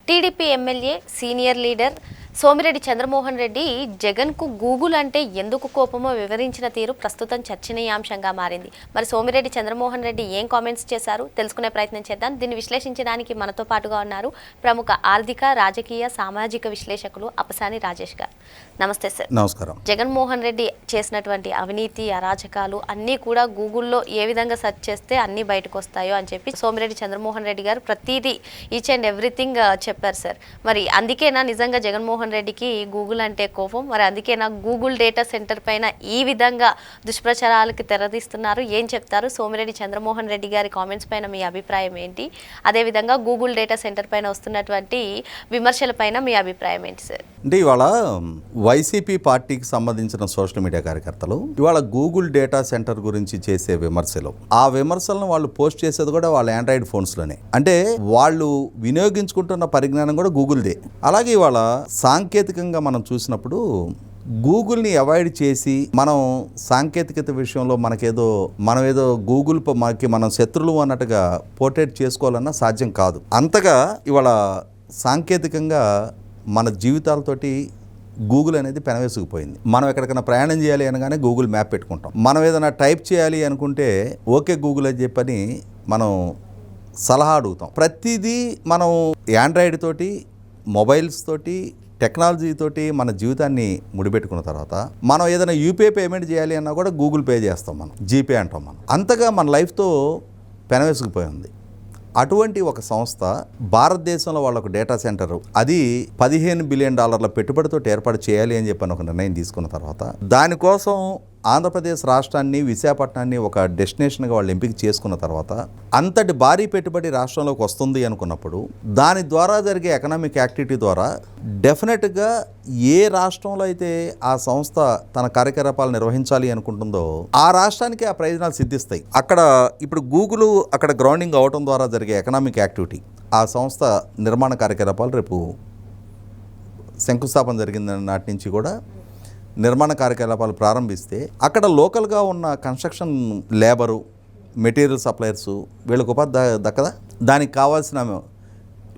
TDP MLA senior leader Somireddy Chandramohan Reddy జగన్కు Google అంటే ఎందుకు కోపమో వివరించిన తీరు ప్రస్తుతం చర్చనీయాంశంగా మారింది. మరి సోమిరెడ్డి చంద్రమోహన్ రెడ్డి ఏం కామెంట్స్ చేశారు తెలుసుకునే ప్రయత్నం చేద్దాం. దీన్ని విశ్లేషించడానికి మనతో పాటుగా ఉన్నారు ప్రముఖ ఆర్థిక, రాజకీయ, సామాజిక విశ్లేషకులు అపసాని రాజేష్ గారు. నమస్తే సార్. నమస్కారం. జగన్మోహన్ రెడ్డి చేసినటువంటి అవినీతి, అరాచకాలు అన్నీ కూడా గూగుల్లో ఏ విధంగా సెర్చ్ చేస్తే అన్నీ బయటకు వస్తాయో అని చెప్పి సోమిరెడ్డి చంద్రమోహన్ రెడ్డి గారు ప్రతిదీ ఈచ్ అండ్ ఎవ్రీథింగ్ చెప్పారు సార్. మరి అందుకేనా నిజంగా జగన్మోహన్ రెడ్డికి గూగుల్ అంటే కోపం? మరి అందుకేనా గూగుల్ డేటా సెంటర్ పైన ఈ విధంగా దుష్ప్రచారాలకు తెరదీస్తున్నారు? ఏం చెప్తారు? సోమిరెడ్డి చంద్రమోహన్ రెడ్డి గారి కామెంట్స్ పైన మీ అభిప్రాయం ఏంటి? అదేవిధంగా గూగుల్ డేటా సెంటర్ పైన వస్తున్నటువంటి విమర్శల పైన మీ అభిప్రాయం ఏంటి సార్? అంటే ఇవాళ వైసీపీ పార్టీకి సంబంధించిన సోషల్ మీడియా కార్యకర్తలు ఇవాళ గూగుల్ డేటా సెంటర్ గురించి చేసే విమర్శలు, ఆ విమర్శలను వాళ్ళు పోస్ట్ చేసేది కూడా వాళ్ళ ఆండ్రాయిడ్ ఫోన్స్లోనే. అంటే వాళ్ళు వినియోగించుకుంటున్న పరిజ్ఞానం కూడా గూగుల్దే. అలాగే ఇవాళ సాంకేతికంగా మనం చూసినప్పుడు గూగుల్ని అవాయిడ్ చేసి మనం సాంకేతికత విషయంలో మనం ఏదో గూగుల్ మనం శత్రులు అన్నట్టుగా పోర్ట్రేట్ చేసుకోవాలన్నా సాధ్యం కాదు. అంతగా ఇవాళ సాంకేతికంగా మన జీవితాలతోటి గూగుల్ అనేది పెనవేసుకుపోయింది. మనం ఎక్కడికైనా ప్రయాణం చేయాలి అనగానే గూగుల్ మ్యాప్ పెట్టుకుంటాం. మనం ఏదైనా టైప్ చేయాలి అనుకుంటే ఓకే గూగుల్ అని చెప్పని మనం సలహా అడుగుతాం. ప్రతిదీ మనం ఆండ్రాయిడ్ తోటి, మొబైల్స్ తోటి, టెక్నాలజీ తోటి మన జీవితాన్ని ముడిపెట్టుకున్న తర్వాత మనం ఏదైనా యూపీఐ పేమెంట్ చేయాలి అన్నా కూడా గూగుల్ పే చేస్తాం, మనం జీపే అంటాం. మనం అంతగా మన లైఫ్తో పెనవేసుకుపోయి ఉంది. అటువంటి ఒక సంస్థ భారతదేశంలో వాళ్ళకు డేటా సెంటర్ అది $15 బిలియన్ పెట్టుబడితో ఏర్పాటు చేయాలి అని చెప్పని ఒక నిర్ణయం తీసుకున్న తర్వాత దానికోసం ఆంధ్రప్రదేశ్ రాష్ట్రాన్ని, విశాఖపట్నాన్ని ఒక డెస్టినేషన్గా వాళ్ళు ఎంపిక చేసుకున్న తర్వాత అంతటి భారీ పెట్టుబడి రాష్ట్రంలోకి వస్తుంది అనుకున్నప్పుడు దాని ద్వారా జరిగే ఎకనామిక్ యాక్టివిటీ ద్వారా డెఫినెట్గా ఏ రాష్ట్రంలో అయితే ఆ సంస్థ తన కార్యకలాపాలు నిర్వహించాలి అనుకుంటుందో ఆ రాష్ట్రానికి ఆ ప్రయోజనాలు సిద్ధిస్తాయి. అక్కడ ఇప్పుడు గూగుల్ అక్కడ గ్రౌండింగ్ అవటం ద్వారా జరిగే ఎకనామిక్ యాక్టివిటీ, ఆ సంస్థ నిర్మాణ కార్యకలాపాలు రేపు శంకుస్థాపన జరిగిన నాటి నుంచి కూడా నిర్మాణ కార్యకలాపాలు ప్రారంభిస్తే అక్కడ లోకల్గా ఉన్న కన్స్ట్రక్షన్ లేబరు, మెటీరియల్ సప్లయర్సు వీళ్ళకి ఉపాధి దక్కదా? దానికి కావాల్సిన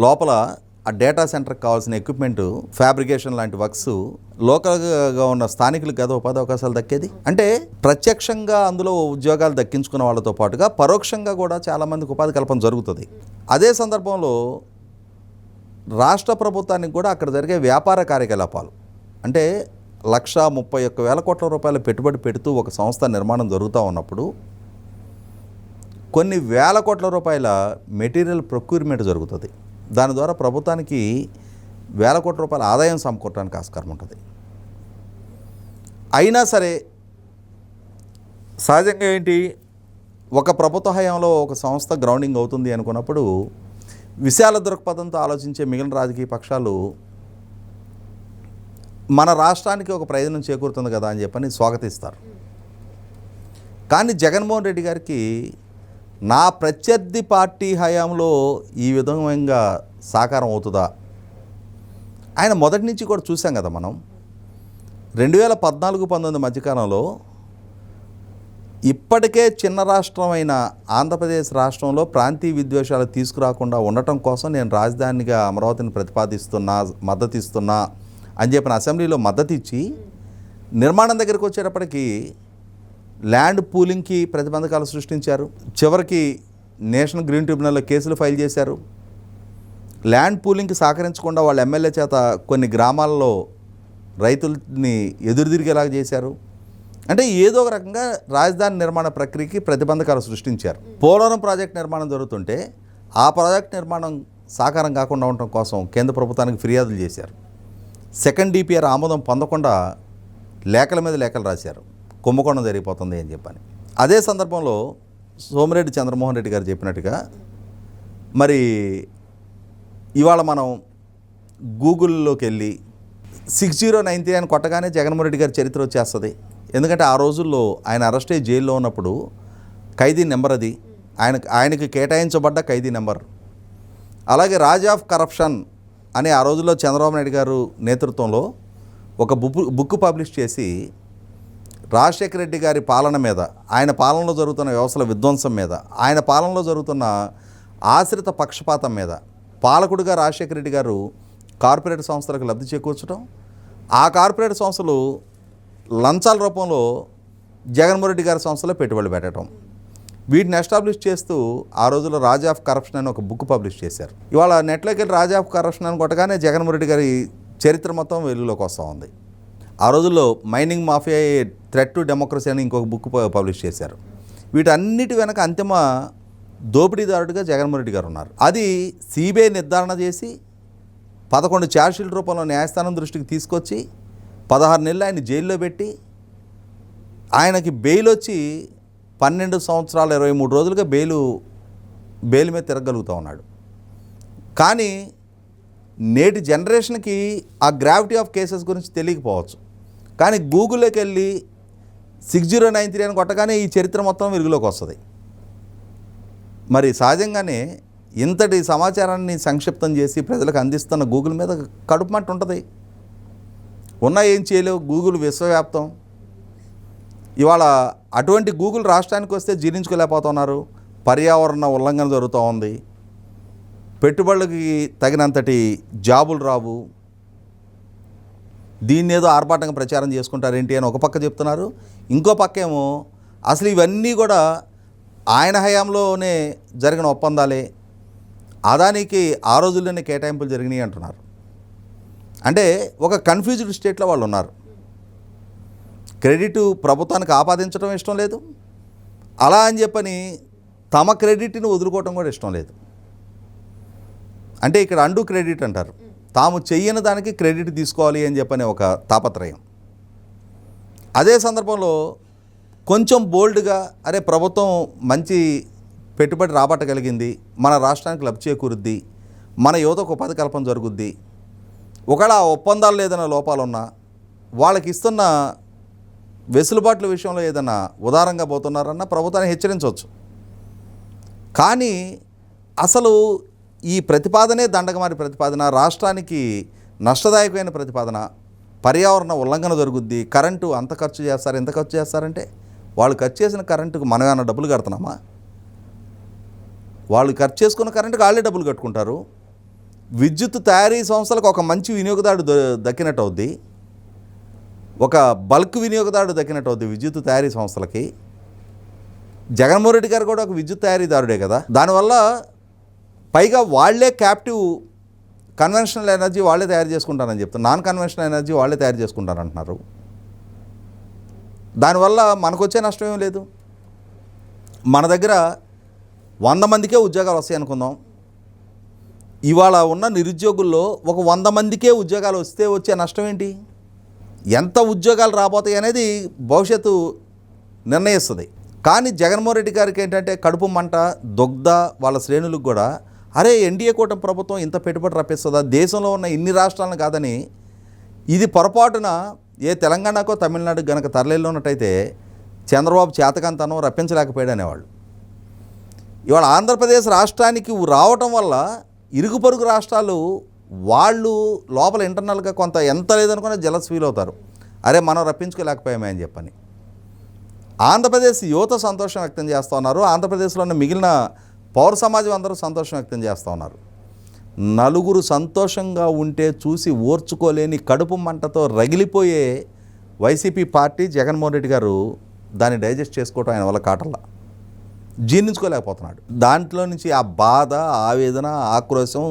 లోపల ఆ డేటా సెంటర్కి కావాల్సిన ఎక్విప్మెంటు, ఫ్యాబ్రికేషన్ లాంటి వర్క్స్ లోకల్గా ఉన్న స్థానికులకు కదా ఉపాధి అవకాశాలు దక్కేది. అంటే ప్రత్యక్షంగా అందులో ఉద్యోగాలు దక్కించుకున్న వాళ్ళతో పాటుగా పరోక్షంగా కూడా చాలామందికి ఉపాధి కల్పన జరుగుతుంది. అదే సందర్భంలో రాష్ట్ర ప్రభుత్వానికి కూడా అక్కడ జరిగే వ్యాపార కార్యకలాపాలు అంటే ₹131,000 పెట్టుబడి పెడుతూ ఒక సంస్థ నిర్మాణం జరుగుతూ ఉన్నప్పుడు కొన్ని వేల కోట్ల రూపాయల మెటీరియల్ ప్రొక్యూర్మెంట్ జరుగుతుంది. దాని ద్వారా ప్రభుత్వానికి వేల కోట్ల రూపాయల ఆదాయం సమకూరడానికి ఆస్కారం ఉంటుంది. అయినా సరే సహజంగా ఏంటి, ఒక ప్రభుత్వ హయాంలో ఒక సంస్థ గ్రౌండింగ్ అవుతుంది అనుకున్నప్పుడు విశాల దృక్పథంతో ఆలోచించే మిగిలిన రాజకీయ పక్షాలు మన రాష్ట్రానికి ఒక ప్రయోజనం చేకూరుతుంది కదా అని చెప్పని స్వాగతిస్తారు. కానీ జగన్మోహన్ రెడ్డి గారికి నా ప్రత్యర్థి పార్టీ హయాంలో ఈ విధంగా సాకారం అవుతుందా? ఆయన మొదటి నుంచి కూడా చూసాం కదా మనం. 2014-19 మధ్యకాలంలో ఇప్పటికే చిన్న రాష్ట్రమైన ఆంధ్రప్రదేశ్ రాష్ట్రంలో ప్రాంతీయ విద్వేషాలు తీసుకురాకుండా ఉండటం కోసం నేను రాజధానిగా అమరావతిని మద్దతిస్తున్నా అని చెప్పిన అసెంబ్లీలో మద్దతు ఇచ్చి నిర్మాణం దగ్గరికి వచ్చేటప్పటికి ల్యాండ్ పూలింగ్కి ప్రతిబంధకాలు సృష్టించారు. చివరికి నేషనల్ గ్రీన్ ట్రిబ్యునల్లో కేసులు ఫైల్ చేశారు. ల్యాండ్ పూలింగ్కి సహకరించకుండా వాళ్ళ ఎమ్మెల్యే చేత కొన్ని గ్రామాల్లో రైతుల్ని ఎదురుదిరిగేలాగా చేశారు. అంటే ఏదో ఒక రకంగా రాజధాని నిర్మాణ ప్రక్రియకి ప్రతిబంధకాలు సృష్టించారు. పోలవరం ప్రాజెక్ట్ నిర్మాణం జరుగుతుంటే ఆ ప్రాజెక్ట్ నిర్మాణం సాకారం కాకుండా ఉండటం కోసం కేంద్ర ప్రభుత్వానికి ఫిర్యాదులు చేశారు. సెకండ్ డిపిఆర్ ఆమోదం పొందకుండా లేఖల మీద లేఖలు రాశారు, కుంభకోణం జరిగిపోతుంది అని చెప్పని. అదే సందర్భంలో సోమిరెడ్డి చంద్రమోహన్ రెడ్డి గారు చెప్పినట్టుగా మరి ఇవాళ మనం గూగుల్లోకి వెళ్ళి 6093 అని కొట్టగానే జగన్మోహన్ రెడ్డి గారి చరిత్ర వచ్చేస్తుంది. ఎందుకంటే ఆ రోజుల్లో ఆయన అరెస్ట్ అయ్యి జైల్లో ఉన్నప్పుడు ఖైదీ నెంబర్ అది ఆయనకి కేటాయించబడ్డ ఖైదీ నెంబర్. అలాగే రాజ్ ఆఫ్ కరప్షన్ అని ఆ రోజుల్లో చంద్రబాబు నాయుడు గారు నేతృత్వంలో ఒక బుక్ పబ్లిష్ చేసి రాజశేఖర రెడ్డి గారి పాలన మీద, ఆయన పాలనలో జరుగుతున్న వ్యవస్థల విధ్వంసం మీద, ఆయన పాలనలో జరుగుతున్న ఆశ్రిత పక్షపాతం మీద పాలకుడిగా రాజశేఖర రెడ్డి గారు కార్పొరేట్ సంస్థలకు లబ్ధి చేకూర్చడం, ఆ కార్పొరేట్ సంస్థలు లంచాల రూపంలో జగన్మోహన్ రెడ్డి గారి సంస్థలో పెట్టుబడులు పెట్టడం, వీటిని ఎస్టాబ్లిష్ చేస్తూ ఆ రోజుల్లో రాజ్ ఆఫ్ కరప్షన్ అని ఒక బుక్ పబ్లిష్ చేశారు. ఇవాళ నెట్లోకి వెళ్ళి రాజ్ ఆఫ్ కరప్షన్ అని కొట్టగానే జగన్మోహన్ రెడ్డి గారి చరిత్ర మొత్తం వెలుగులోకి వస్తూ ఉంది. ఆ రోజుల్లో mining mafia threat to democracy అని ఇంకొక బుక్ పబ్లిష్ చేశారు. వీటన్నిటి వెనక అంతిమ దోపిడీదారుడిగా జగన్మోహన్ రెడ్డి గారు ఉన్నారు. అది సిబిఐ నిర్ధారణ చేసి 11 ఛార్జ్షీట్ రూపంలో న్యాయస్థానం దృష్టికి తీసుకొచ్చి 16 నెలలు ఆయన జైల్లో పెట్టి ఆయనకి బెయిల్ వచ్చి 12 సంవత్సరాల 23 రోజులుగా బెయిల్ మీద తిరగలుగుతూ ఉన్నాడు. కానీ నేటి జనరేషన్కి ఆ గ్రావిటీ ఆఫ్ కేసెస్ గురించి తెలియకపోవచ్చు. కానీ గూగుల్లోకి వెళ్ళి 6093 అని కొట్టగానే ఈ చరిత్ర మొత్తం వెలుగులోకి వస్తుంది. మరి సహజంగానే ఇంతటి సమాచారాన్ని సంక్షిప్తం చేసి ప్రజలకు అందిస్తున్న గూగుల్ మీద కడుపు మంట ఉంటుంది. ఉన్నా ఏం చేయలేవు, గూగుల్ విశ్వవ్యాప్తం. ఇవాళ అటువంటి గూగుల్ రాష్ట్రానికి వస్తే జీర్ణించుకోలేకపోతున్నారు. పర్యావరణ ఉల్లంఘన జరుగుతూ ఉంది, పెట్టుబడులకి తగినంతటి జాబులు రావు, దీన్ని ఏదో ఆర్భాటంగా ప్రచారం చేసుకుంటారేంటి అని ఒక పక్క చెప్తున్నారు. ఇంకో పక్క ఏమో అసలు ఇవన్నీ కూడా ఆయన హయాంలోనే జరిగిన ఒప్పందాలే, అదానికి ఆ రోజుల్లోనే కేటాయింపులు జరిగినాయి అంటున్నారు. అంటే ఒక కన్ఫ్యూజ్డ్ స్టేట్లో వాళ్ళు ఉన్నారు. క్రెడిట్ ప్రభుత్వానికి ఆపాదించడం ఇష్టం లేదు, అలా అని చెప్పని తమ క్రెడిట్ని వదులుకోవటం కూడా ఇష్టం లేదు. అంటే ఇక్కడ అండు క్రెడిట్ అంటారు, తాము చెయ్యని దానికి క్రెడిట్ తీసుకోవాలి అని చెప్పని ఒక తాపత్రయం. అదే సందర్భంలో కొంచెం బోల్డ్గా అరే ప్రభుత్వం మంచి పెట్టుబడి రాబట్టగలిగింది, మన రాష్ట్రానికి లబ్ధి చేకూరుద్ది, మన యువతకు ఉపాధి కల్పన జరుగుద్ది, ఒకవేళ ఆ ఒప్పందాలు ఏదైనా లోపాలున్నా వాళ్ళకి ఇస్తున్న వెసులుబాట్ల విషయంలో ఏదైనా ఉదారంగా పోతున్నారన్న ప్రభుత్వాన్ని హెచ్చరించవచ్చు. కానీ అసలు ఈ ప్రతిపాదనే దండగమారి ప్రతిపాదన, రాష్ట్రానికి నష్టదాయకమైన ప్రతిపాదన, పర్యావరణ ఉల్లంఘన జరుగుద్ది, కరెంటు అంత ఖర్చు చేస్తారు ఎంత ఖర్చు చేస్తారంటే వాళ్ళు ఖర్చు చేసిన కరెంటుకు మనం ఏమైనా డబ్బులు కడుతున్నామా? వాళ్ళు ఖర్చు చేసుకున్న కరెంటుకు వాళ్ళే డబ్బులు కట్టుకుంటారు. విద్యుత్ తయారీ సంస్థలకు ఒక మంచి వినియోగదారుడు దక్కినట్టు అవుద్ది, ఒక బల్క్ వినియోగదారుడు దక్కినట్టు అవుద్ది విద్యుత్ తయారీ సంస్థలకి. జగన్మోహన్ రెడ్డి గారు కూడా ఒక విద్యుత్ తయారీదారుడే కదా. దానివల్ల పైగా వాళ్లే క్యాప్టివ్ కన్వెన్షనల్ ఎనర్జీ వాళ్ళే తయారు చేసుకుంటారని చెప్తారు, నాన్ కన్వెన్షనల్ ఎనర్జీ వాళ్ళే తయారు చేసుకుంటారంటున్నారు. దానివల్ల మనకు వచ్చే నష్టం ఏం లేదు. మన దగ్గర 100 మందికే ఉద్యోగాలు వస్తాయి అనుకుందాం. ఇవాళ ఉన్న నిరుద్యోగుల్లో ఒక 100 మందికే ఉద్యోగాలు వస్తే వచ్చే నష్టం ఏంటి? ఎంత ఉద్యోగాలు రాబోతాయి అనేది భవిష్యత్తు నిర్ణయిస్తుంది. కానీ జగన్మోహన్ రెడ్డి గారికి ఏంటంటే కడుపు మంట, దొగ్ధ వాళ్ళ శ్రేణులకు కూడా అరే ఎన్డీఏ కూటమి ప్రభుత్వం ఇంత పెట్టుబడి రప్పిస్తుందా, దేశంలో ఉన్న ఇన్ని రాష్ట్రాలను కాదని, ఇది పొరపాటున ఏ తెలంగాణకో తమిళనాడుకు గనక తరలిల్లున్నట్టయితే చంద్రబాబు చేతకంతనం రప్పించలేకపోయాడు అనేవాళ్ళు. ఇవాళ ఆంధ్రప్రదేశ్ రాష్ట్రానికి రావటం వల్ల ఇరుగు పొరుగు రాష్ట్రాలు వాళ్ళు లోపల ఇంటర్నల్గా కొంత ఎంత లేదనుకున్నా జలస్ ఫీల్ అవుతారు, అరే మనం రప్పించుకోలేకపోయామే అని చెప్పని. ఆంధ్రప్రదేశ్ యువత సంతోషం వ్యక్తం చేస్తూ ఉన్నారు, ఆంధ్రప్రదేశ్లో ఉన్న మిగిలిన పౌర సమాజం అందరూ సంతోషం వ్యక్తం చేస్తూ ఉన్నారు. నలుగురు సంతోషంగా ఉంటే చూసి ఓర్చుకోలేని కడుపు మంటతో రగిలిపోయే వైసీపీ పార్టీ జగన్మోహన్ రెడ్డి గారు దాన్ని డైజెస్ట్ చేసుకోవటం ఆయన వల్ల కాటల్లా జీర్ణించుకోలేకపోతున్నాడు. దాంట్లో నుంచి ఆ బాధ, ఆవేదన, ఆక్రోశం,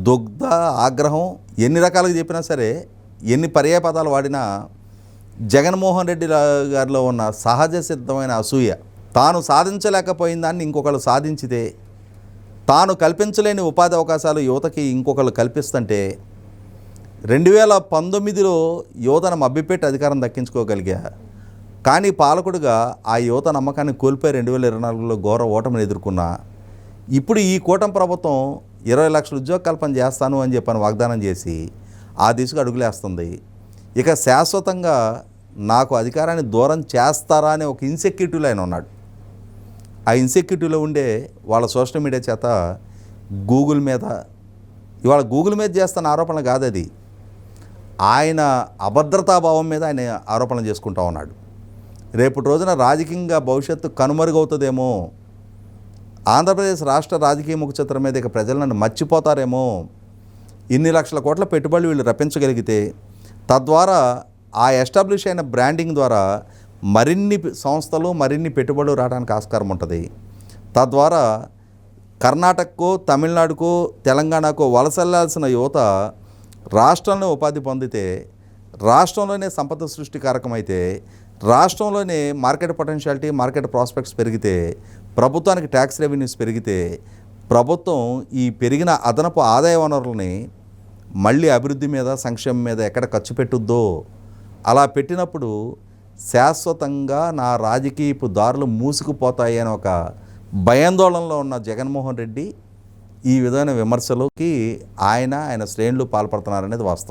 దుగ్ధ, ఆగ్రహం ఎన్ని రకాలుగా చెప్పినా సరే, ఎన్ని పర్యాయ పదాలు వాడినా జగన్మోహన్ రెడ్డి గారిలో ఉన్న సహజ సిద్ధమైన అసూయ, తాను సాధించలేకపోయిన దాన్ని ఇంకొకళ్ళు సాధించితే, తాను కల్పించలేని ఉపాధి అవకాశాలు యువతకి ఇంకొకళ్ళు కల్పిస్తుంటే 2019లో యువతను మభ్యపెట్టి అధికారం దక్కించుకోగలిగా. కానీ పాలకుడుగా ఆ యువత నమ్మకాన్ని కోల్పోయి 2024లో ఘోర ఓటమిని ఎదుర్కొన్నా. ఇప్పుడు ఈ కూటమి ప్రభుత్వం 20 లక్షల ఉద్యోగ కల్పన చేస్తాను అని చెప్పని వాగ్దానం చేసి ఆ దిశగా అడుగులేస్తుంది. ఇక శాశ్వతంగా నాకు అధికారాన్ని దూరం చేస్తారా అనే ఒక ఇన్సెక్యూరిటీలో ఆయన ఉన్నాడు. ఆ ఇన్సెక్యూరిటీలో ఉండే వాళ్ళ సోషల్ మీడియా చేత గూగుల్ మీద, ఇవాళ గూగుల్ మీద చేస్తున్న ఆరోపణలు కాదు, అది ఆయన అభద్రతాభావం మీద ఆయన ఆరోపణలు చేసుకుంటా ఉన్నాడు. రేపటి రోజున రాజకీయంగా భవిష్యత్తు కనుమరుగవుతుందేమో ఆంధ్రప్రదేశ్ రాష్ట్ర రాజకీయ ముఖ చిత్రం మీద ఇక ప్రజలు నన్ను మర్చిపోతారేమో, ఇన్ని లక్షల కోట్ల పెట్టుబడులు వీళ్ళు రప్పించగలిగితే తద్వారా ఆ ఎస్టాబ్లిష్ అయిన బ్రాండింగ్ ద్వారా మరిన్ని సంస్థలు మరిన్ని పెట్టుబడులు రావడానికి ఆస్కారం ఉంటుంది. తద్వారా కర్ణాటకకో తమిళనాడుకో తెలంగాణకో వలసెళ్లాల్సిన యువత రాష్ట్రంలో ఉపాధి పొందితే, రాష్ట్రంలోనే సంపద సృష్టికారకమైతే, రాష్ట్రంలోనే మార్కెట్ పొటెన్షియాలిటీ మార్కెట్ ప్రాస్పెక్ట్స్ పెరిగితే, ప్రభుత్వానికి ట్యాక్స్ రెవెన్యూస్ పెరిగితే ప్రభుత్వం ఈ పెరిగిన అదనపు ఆదాయ వనరులని మళ్ళీ అభివృద్ధి మీద సంక్షేమం మీద ఎక్కడ ఖర్చు పెట్టుద్దో, అలా పెట్టినప్పుడు శాశ్వతంగా నా రాజకీయపు దారులు మూసుకుపోతాయి అని ఒక భయాందోళనలో ఉన్న జగన్మోహన్ రెడ్డి ఈ విధమైన విమర్శలోకి ఆయన శ్రేణులు పాల్పడుతున్నారనేది వాస్తవం.